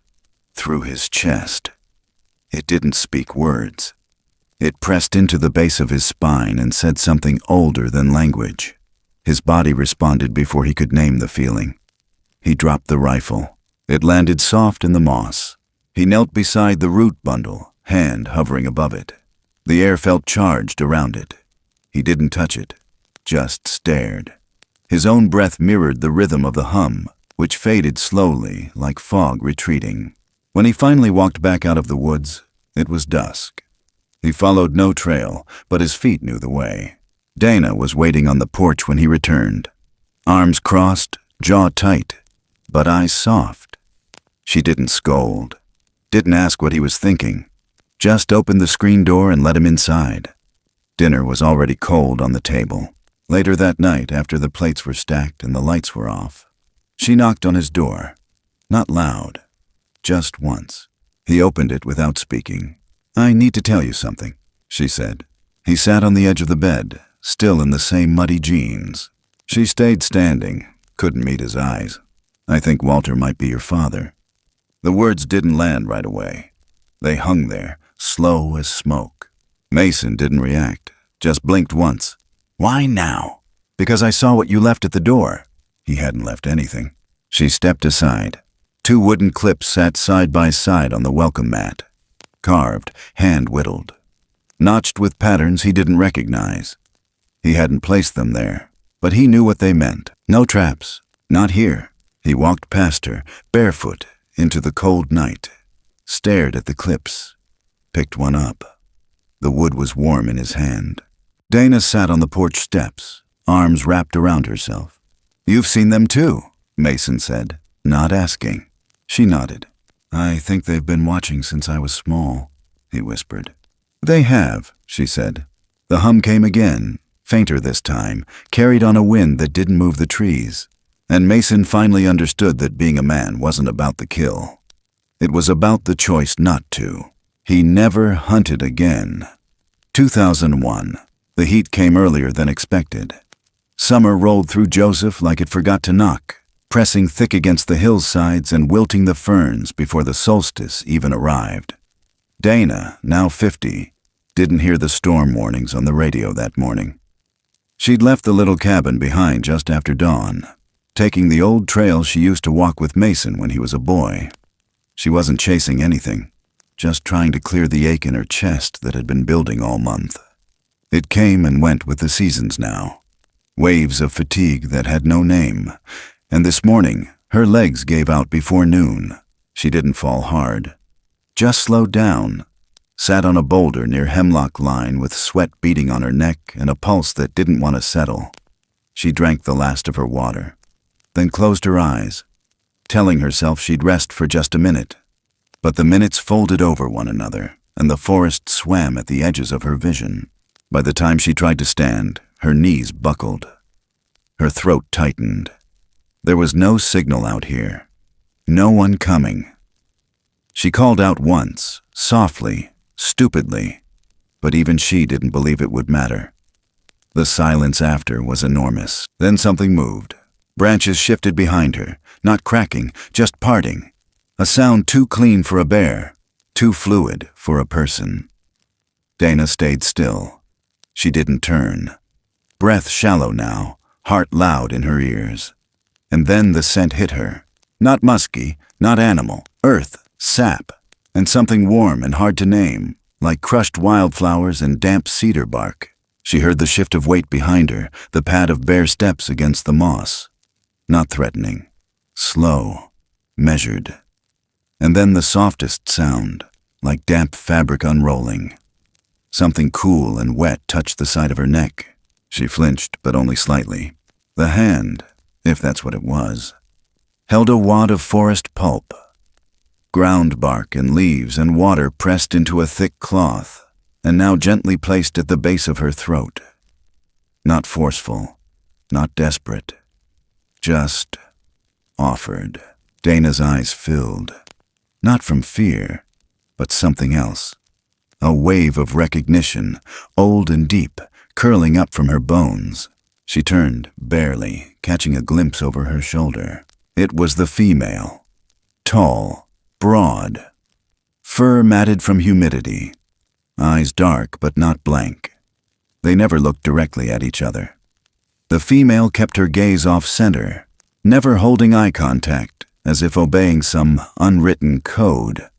through his chest. It didn't speak words. It pressed into the base of his spine and said something older than language. His body responded before he could name the feeling. He dropped the rifle. It landed soft in the moss. He knelt beside the root bundle, hand hovering above it. The air felt charged around it. He didn't touch it, just stared. His own breath mirrored the rhythm of the hum, which faded slowly, like fog retreating. When he finally walked back out of the woods, it was dusk. He followed no trail, but his feet knew the way. Dana was waiting on the porch when he returned. Arms crossed, jaw tight, but eyes soft. She didn't scold, didn't ask what he was thinking, just opened the screen door and let him inside. Dinner was already cold on the table. Later that night, after the plates were stacked and the lights were off, she knocked on his door. Not loud, just once. He opened it without speaking. "I need to tell you something," she said. He sat on the edge of the bed, still in the same muddy jeans. She stayed standing, couldn't meet his eyes. "I think Walter might be your father." The words didn't land right away. They hung there, slow as smoke. Mason didn't react, just blinked once. "Why now?" "Because I saw what you left at the door." He hadn't left anything. She stepped aside. 2 wooden clips sat side by side on the welcome mat. Carved, hand-whittled. Notched with patterns he didn't recognize. He hadn't placed them there, but he knew what they meant. No traps. Not here. He walked past her, barefoot, into the cold night. Stared at the clips. Picked one up. The wood was warm in his hand. Dana sat on the porch steps, arms wrapped around herself. "You've seen them too," Mason said, not asking. She nodded. "I think they've been watching since I was small," he whispered. "They have," she said. The hum came again, fainter this time, carried on a wind that didn't move the trees. And Mason finally understood that being a man wasn't about the kill. It was about the choice not to. He never hunted again. 2001. The heat came earlier than expected. Summer rolled through Joseph like it forgot to knock, pressing thick against the hillsides and wilting the ferns before the solstice even arrived. Dana, now 50, didn't hear the storm warnings on the radio that morning. She'd left the little cabin behind just after dawn, taking the old trail she used to walk with Mason when he was a boy. She wasn't chasing anything, just trying to clear the ache in her chest that had been building all month. It came and went with the seasons now. Waves of fatigue that had no name. And this morning, her legs gave out before noon. She didn't fall hard. Just slowed down. Sat on a boulder near Hemlock Line with sweat beading on her neck and a pulse that didn't want to settle. She drank the last of her water, then closed her eyes, telling herself she'd rest for just a minute. But the minutes folded over one another, and the forest swam at the edges of her vision. By the time she tried to stand, her knees buckled. Her throat tightened. There was no signal out here. No one coming. She called out once, softly, stupidly, but even she didn't believe it would matter. The silence after was enormous. Then something moved. Branches shifted behind her, not cracking, just parting. A sound too clean for a bear, too fluid for a person. Dana stayed still. She didn't turn. Breath shallow now, heart loud in her ears. And then the scent hit her. Not musky, not animal, earth, sap, and something warm and hard to name, like crushed wildflowers and damp cedar bark. She heard the shift of weight behind her, the pad of bare steps against the moss. Not threatening. Slow. Measured. And then the softest sound, like damp fabric unrolling. Something cool and wet touched the side of her neck. She flinched, but only slightly. The hand, if that's what it was, held a wad of forest pulp. Ground bark and leaves and water pressed into a thick cloth, and now gently placed at the base of her throat. Not forceful, not desperate, just offered. Dana's eyes filled, not from fear, but something else. A wave of recognition, old and deep, curling up from her bones. She turned, barely, catching a glimpse over her shoulder. It was the female. Tall, broad, fur matted from humidity, eyes dark but not blank. They never looked directly at each other. The female kept her gaze off-center, never holding eye contact, as if obeying some unwritten code,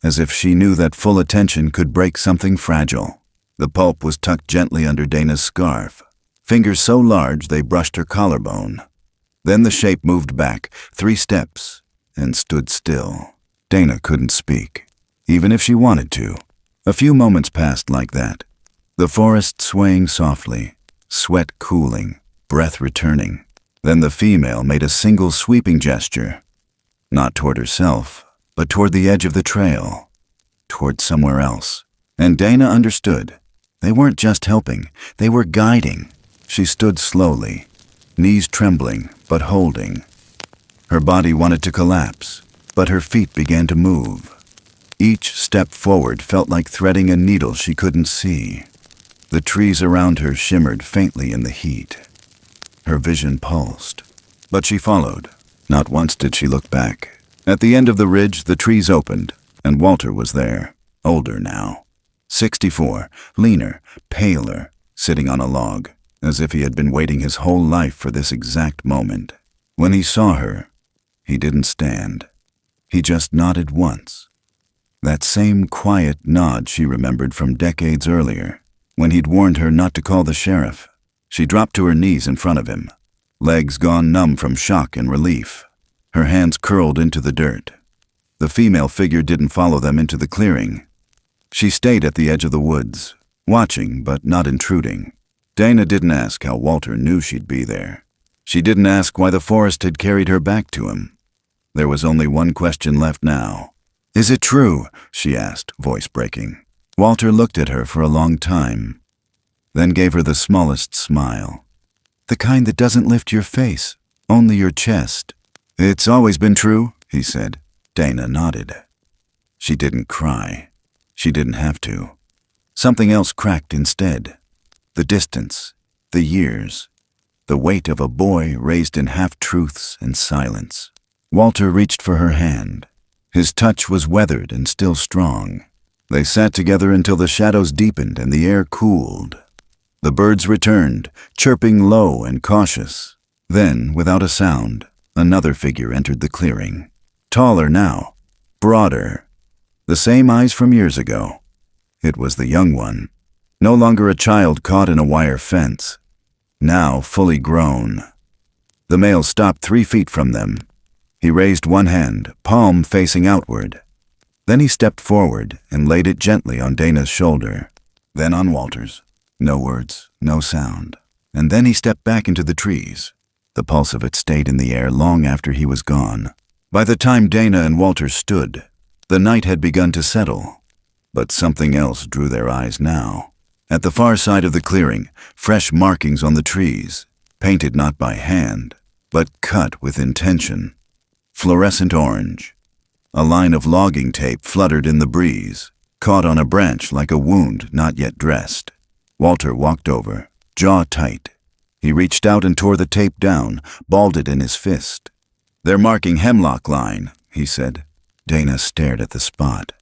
as if she knew that full attention could break something fragile. The pulp was tucked gently under Dana's scarf, fingers so large they brushed her collarbone. Then the shape moved back 3 steps and stood still. Dana couldn't speak, even if she wanted to. A few moments passed like that, the forest swaying softly, sweat cooling, breath returning. Then the female made a single sweeping gesture, not toward herself, but toward the edge of the trail, toward somewhere else. And Dana understood. They weren't just helping, they were guiding, She stood slowly, knees trembling but holding. Her body wanted to collapse, but her feet began to move. Each step forward felt like threading a needle she couldn't see. The trees around her shimmered faintly in the heat. Her vision pulsed, but she followed. Not once did she look back. At the end of the ridge, the trees opened, and Walter was there, older now. 64, leaner, paler, sitting on a log, as if he had been waiting his whole life for this exact moment. When he saw her, he didn't stand. He just nodded once. That same quiet nod she remembered from decades earlier, when he'd warned her not to call the sheriff. She dropped to her knees in front of him, legs gone numb from shock and relief, her hands curled into the dirt. The female figure didn't follow them into the clearing. She stayed at the edge of the woods, watching but not intruding. Dana didn't ask how Walter knew she'd be there. She didn't ask why the forest had carried her back to him. There was only one question left now. "Is it true?" she asked, voice breaking. Walter looked at her for a long time, then gave her the smallest smile. "The kind that doesn't lift your face, only your chest." "It's always been true," he said. Dana nodded. She didn't cry. She didn't have to. Something else cracked instead. The distance, the years, the weight of a boy raised in half-truths and silence. Walter reached for her hand. His touch was weathered and still strong. They sat together until the shadows deepened and the air cooled. The birds returned, chirping low and cautious. Then, without a sound, another figure entered the clearing. Taller now, broader, the same eyes from years ago. It was the young one, no longer a child caught in a wire fence, now fully grown. The male stopped 3 feet from them. He raised one hand, palm facing outward. Then he stepped forward and laid it gently on Dana's shoulder, then on Walter's. No words, no sound. And then he stepped back into the trees. The pulse of it stayed in the air long after he was gone. By the time Dana and Walter stood, the night had begun to settle. But something else drew their eyes now. At the far side of the clearing, fresh markings on the trees, painted not by hand, but cut with intention. Fluorescent orange. A line of logging tape fluttered in the breeze, caught on a branch like a wound not yet dressed. Walter walked over, jaw tight. He reached out and tore the tape down, balled it in his fist. "They're marking Hemlock Line," he said. Dana stared at the spot.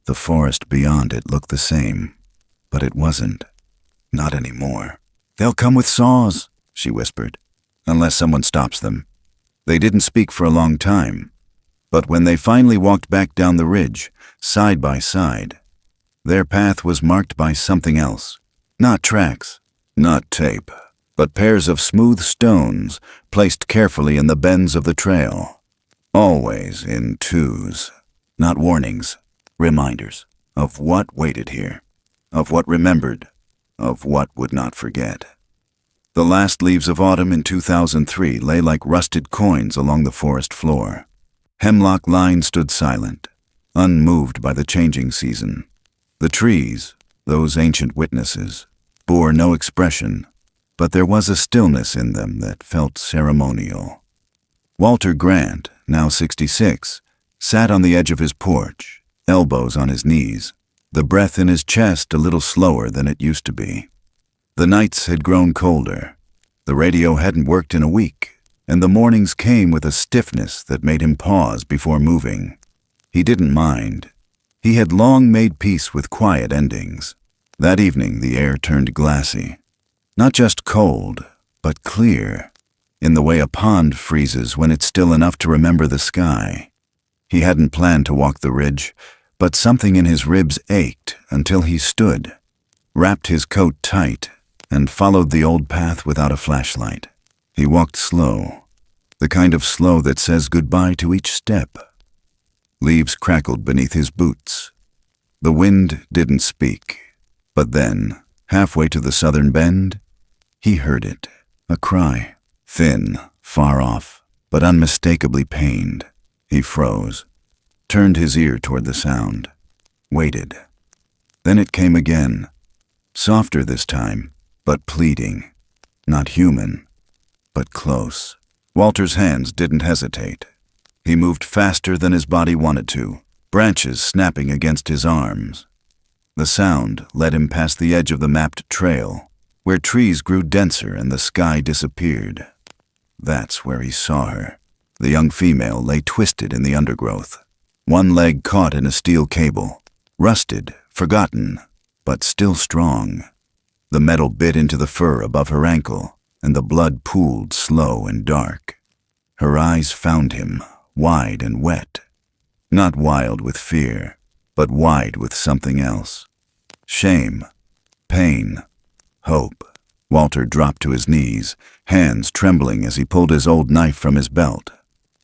The forest beyond it looked the same, but it wasn't. Not anymore. "They'll come with saws," she whispered, "unless someone stops them." They didn't speak for a long time, but when they finally walked back down the ridge, side by side, their path was marked by something else. Not tracks, not tape, but pairs of smooth stones placed carefully in the bends of the trail. Always in twos. Not warnings, reminders of what waited here, of what remembered, of what would not forget. The last leaves of autumn in 2003 lay like rusted coins along the forest floor. Hemlock Line stood silent, unmoved by the changing season. The trees, those ancient witnesses, bore no expression, but there was a stillness in them that felt ceremonial. Walter Grant, now 66, sat on the edge of his porch, elbows on his knees, the breath in his chest a little slower than it used to be. The nights had grown colder. The radio hadn't worked in a week, and the mornings came with a stiffness that made him pause before moving. He didn't mind. He had long made peace with quiet endings. That evening the air turned glassy. Not just cold, but clear, in the way a pond freezes when it's still enough to remember the sky. He hadn't planned to walk the ridge, but something in his ribs ached until he stood, wrapped his coat tight, and followed the old path without a flashlight. He walked slow, the kind of slow that says goodbye to each step. Leaves crackled beneath his boots. The wind didn't speak, but then, halfway to the southern bend, he heard it, a cry, thin, far off, but unmistakably pained. He froze, turned his ear toward the sound, waited. Then it came again, softer this time, but pleading. not human, but close. Walter's hands didn't hesitate. He moved faster than his body wanted to, branches snapping against his arms. The sound led him past the edge of the mapped trail, where trees grew denser and the sky disappeared. That's where he saw her. The young female lay twisted in the undergrowth, one leg caught in a steel cable, rusted, forgotten, but still strong. The metal bit into the fur above her ankle, and the blood pooled slow and dark. Her eyes found him, wide and wet. Not wild with fear, but wide with something else. Shame, pain, hope. Walter dropped to his knees, hands trembling as he pulled his old knife from his belt.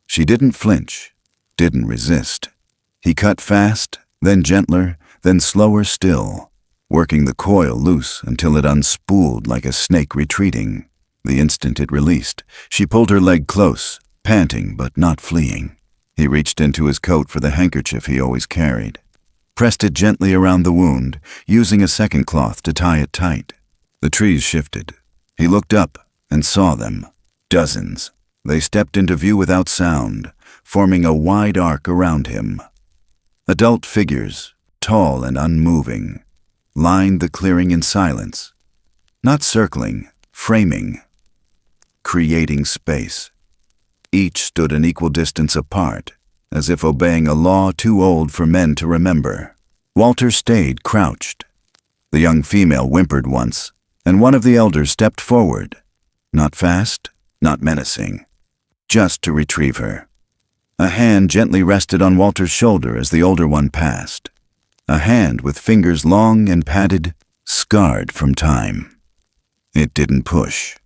She didn't flinch, didn't resist. He cut fast, then gentler, then slower still, working the coil loose until it unspooled like a snake retreating. The instant it released, she pulled her leg close, panting but not fleeing. He reached into his coat for the handkerchief he always carried, pressed it gently around the wound, using a second cloth to tie it tight. The trees shifted. He looked up and saw them. Dozens. They stepped into view without sound, forming a wide arc around him. Adult figures, tall and unmoving, lined the clearing in silence, not circling, framing, creating space. Each stood an equal distance apart, as if obeying a law too old for men to remember. Walter stayed crouched. The young female whimpered once, and one of the elders stepped forward, not fast, not menacing, just to retrieve her. A hand gently rested on Walter's shoulder as the older one passed. A hand with fingers long and padded, scarred from time. It didn't push.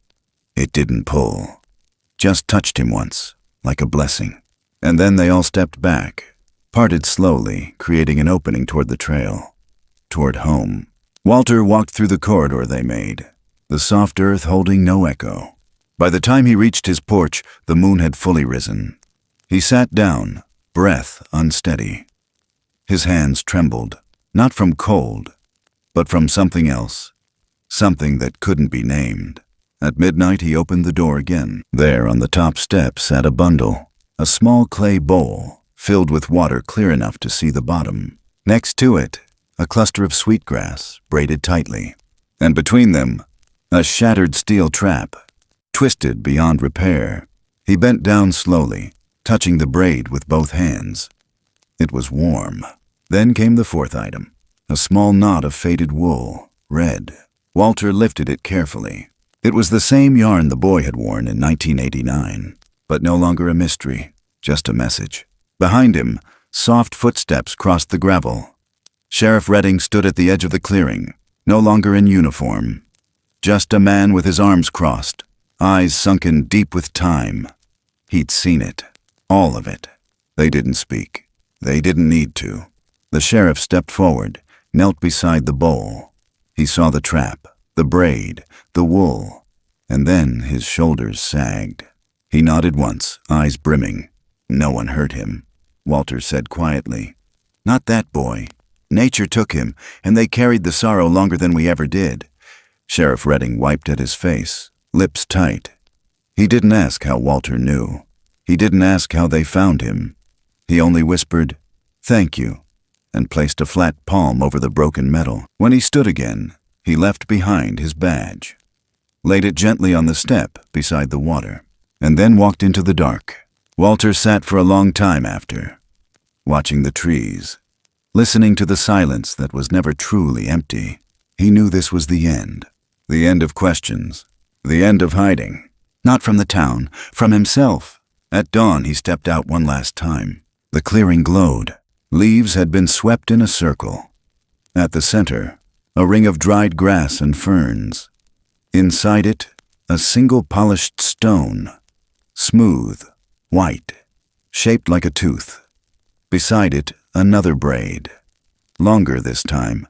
It didn't pull. Just touched him once, like a blessing. And then they all stepped back, parted slowly, creating an opening toward the trail, toward home. Walter walked through the corridor they made, the soft earth holding no echo. By the time he reached his porch, the moon had fully risen. He sat down, breath unsteady. His hands trembled, not from cold, but from something else, something that couldn't be named. At midnight, he opened the door again. There on the top step sat a bundle, a small clay bowl filled with water clear enough to see the bottom. Next to it, a cluster of sweetgrass braided tightly, and between them, a shattered steel trap, twisted beyond repair. He bent down slowly, touching the braid with both hands. It was warm. Then came the fourth item, a small knot of faded wool, red. Walter lifted it carefully. It was the same yarn the boy had worn in 1989, but no longer a mystery, just a message. Behind him, soft footsteps crossed the gravel. Sheriff Redding stood at the edge of the clearing, no longer in uniform. Just a man with his arms crossed, eyes sunken deep with time. He'd seen it, all of it. They didn't speak. They didn't need to. The sheriff stepped forward, knelt beside the bowl. He saw the trap, the braid, the wool, and then his shoulders sagged. He nodded once, eyes brimming. No one hurt him, Walter said quietly. Not that boy. Nature took him, and they carried the sorrow longer than we ever did. Sheriff Redding wiped at his face, lips tight. He didn't ask how Walter knew. He didn't ask how they found him. He only whispered, "Thank you," and placed a flat palm over the broken metal. When he stood again, he left behind his badge, laid it gently on the step beside the water, and then walked into the dark. Walter sat for a long time after, watching the trees, listening to the silence that was never truly empty. He knew this was the end of questions, the end of hiding. Not from the town, from himself. At dawn, he stepped out one last time. The clearing glowed. Leaves had been swept in a circle. At the center, a ring of dried grass and ferns. Inside it, a single polished stone, smooth, white, shaped like a tooth. Beside it, another braid, longer this time,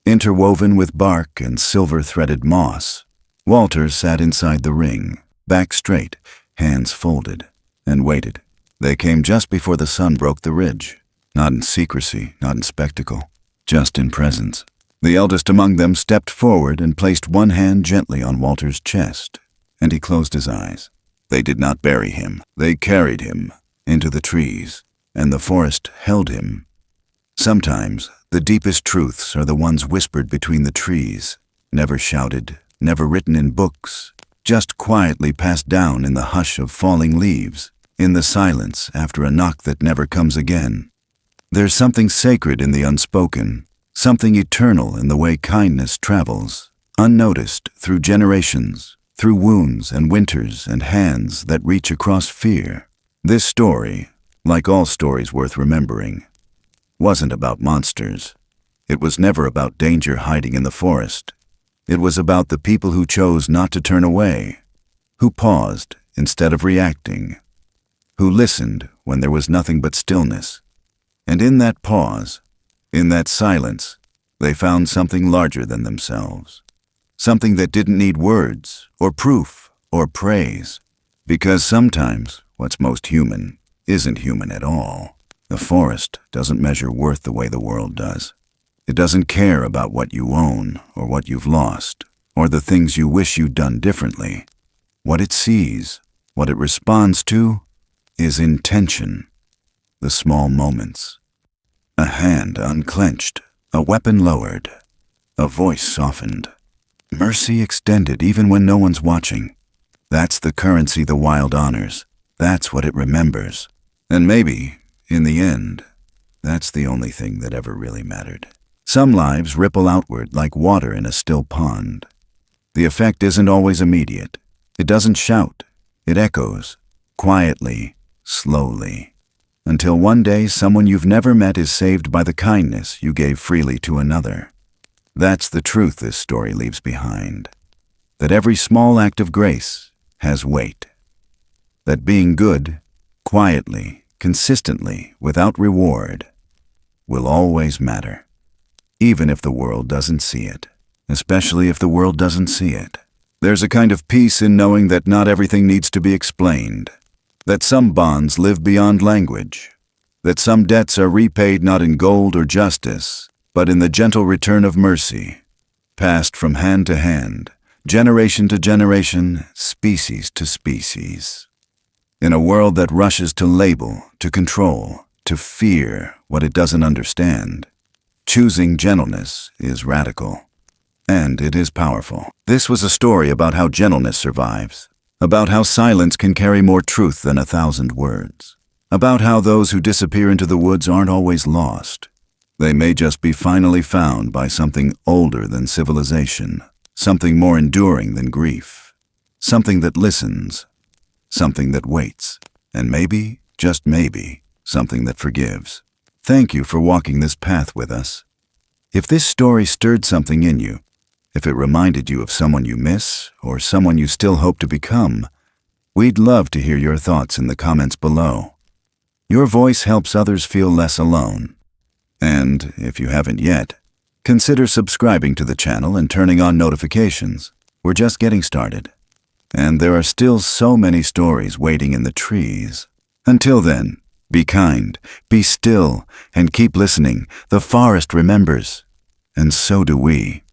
interwoven with bark and silver-threaded moss. Walter sat inside the ring, back straight, hands folded, and waited. They came just before the sun broke the ridge. Not in secrecy, not in spectacle, just in presence. The eldest among them stepped forward and placed one hand gently on Walter's chest. and he closed his eyes. They did not bury him. They carried him into the trees, and the forest held him. Sometimes the deepest truths are the ones whispered between the trees, never shouted, never written in books, just quietly passed down in the hush of falling leaves, in the silence after a knock that never comes again. There's something sacred in the unspoken, something eternal in the way kindness travels, unnoticed through generations, through wounds and winters and hands that reach across fear. This story, like all stories worth remembering, wasn't about monsters. It was never about danger hiding in the forest. It was about the people who chose not to turn away, who paused instead of reacting, who listened when there was nothing but stillness. And in that pause, in that silence, they found something larger than themselves. Something that didn't need words, or proof, or praise. Because sometimes what's most human isn't human at all. The forest doesn't measure worth the way the world does. It doesn't care about what you own, or what you've lost, or the things you wish you'd done differently. What it sees, what it responds to, is intention. The small moments. A hand unclenched, a weapon lowered, a voice softened. Mercy extended even when no one's watching. That's the currency the wild honors. That's what it remembers. And maybe, in the end, that's the only thing that ever really mattered. Some lives ripple outward like water in a still pond. The effect isn't always immediate. It doesn't shout. It echoes, quietly, slowly, until one day someone you've never met is saved by the kindness you gave freely to another. That's the truth this story leaves behind. That every small act of grace has weight. That being good, quietly, consistently, without reward, will always matter. Even if the world doesn't see it. Especially if the world doesn't see it. There's a kind of peace in knowing that not everything needs to be explained. That some bonds live beyond language. That some debts are repaid not in gold or justice, but in the gentle return of mercy, passed from hand to hand, generation to generation, species to species. In a world that rushes to label, to control, to fear what it doesn't understand, choosing gentleness is radical, and it is powerful. This was a story about how gentleness survives, about how silence can carry more truth than 1,000 words, about how those who disappear into the woods aren't always lost. They may just be finally found by something older than civilization, something more enduring than grief, something that listens, something that waits, and maybe, just maybe, something that forgives. Thank you for walking this path with us. If this story stirred something in you, if it reminded you of someone you miss or someone you still hope to become, we'd love to hear your thoughts in the comments below. Your voice helps others feel less alone. And, if you haven't yet, consider subscribing to the channel and turning on notifications. We're just getting started. And there are still so many stories waiting in the trees. Until then, be kind, be still, and keep listening. The forest remembers, and so do we.